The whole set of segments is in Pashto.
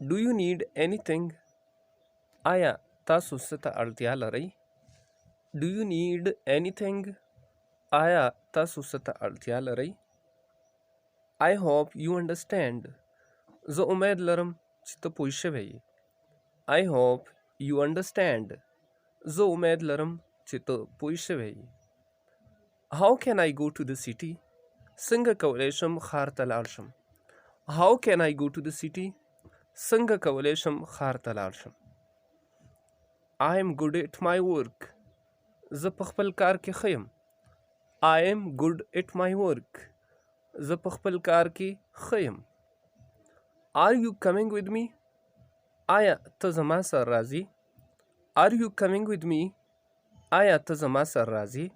Do you need anything? آیا تاسو څه ته اړتیا لرئ؟ Do you need anything? آیا تاسو څه ته اړتیا لرئ؟ I hope you understand. زه امید لرم چې ته پوه شوی یې. I hope you understand. زه امید لرم چې ته پوه شوی یې. How can I go to the city? څنګه کولی شم ښار ته لاړ شم؟ How can I go to the city? څنګه کولی شم ښار ته لاړ شم؟ I am good at my work. زه په خپل کار کې ښه یم. I am good at my work. زه په خپل کار کې ښه یم. Are you coming with me? آیا ته زما سره راځې؟ Are you coming with me? آیا ته زما سره راځې؟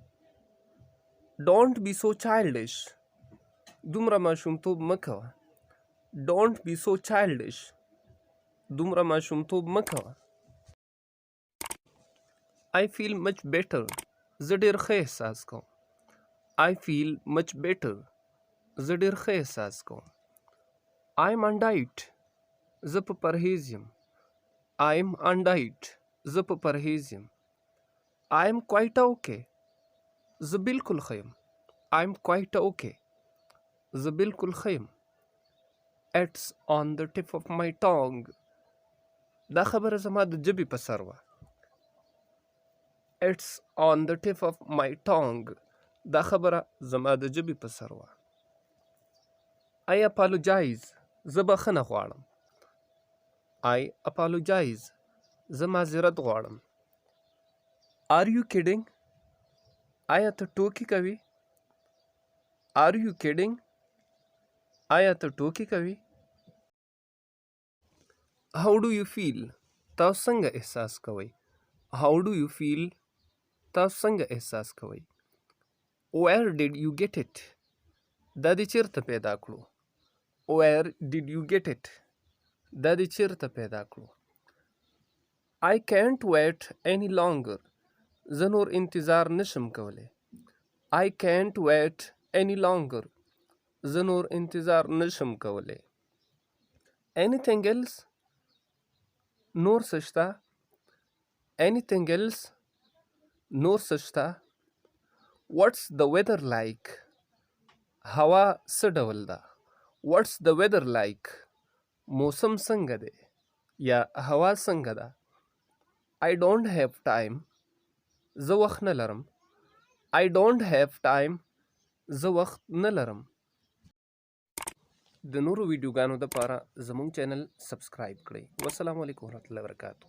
Don't be so childish. دومره ماشومتوب مه کوه. Don't be so childish. دومره ماشومتوب مه کوه. I feel much better. زه ډېر ښه احساس کوم. I feel much better. زه ډېر ښه احساس کوم. I'm on diet. زه په پرهیز یم. I'm on diet. زه په پرهیز یم. I'm quite okay. زه بالکل ښه یم. I'm quite okay. زه بالکل ښه یم. It's on the tip of my tongue. دا خبره زما د ژبې په سر وه. It's on the tip of my tongue. دا خبره زما د ژبې په سر وه. I apologize. زه بخښنه غواړم. I apologize. زه معذرت غواړم. Are you kidding? آیا ته ټوکې کوې؟ Are you kidding? آیا ته ټوکې کوې؟ How do you feel? تاسو څنګه احساس کوئ؟ How do you feel? تاسو څنګه احساس کوئ؟ Where did you get it? دا دې چیرته پیدا کړو؟ Where did you get it? دا دې چیرته پیدا کړو؟ I can't wait any longer. زه نور انتظار نشم کولی. I can't wait any longer. زه نور انتظار نشم کولی. Anything else? نور څه شته؟ Anything else? نور څه شته؟ What's the weather like? هوا څه ډول ده؟ What's the weather like? موسم څنګه دی؟ یا هوا څنګه ده؟ I don't have time. زه وخت نه لرم. I don't have time. زه وخت نه لرم. د نورو ویډیوګانو دپاره زموږ چینل سبسکرایب کړئ. والسلام علیکم ورحمة الله وبرکاتہ.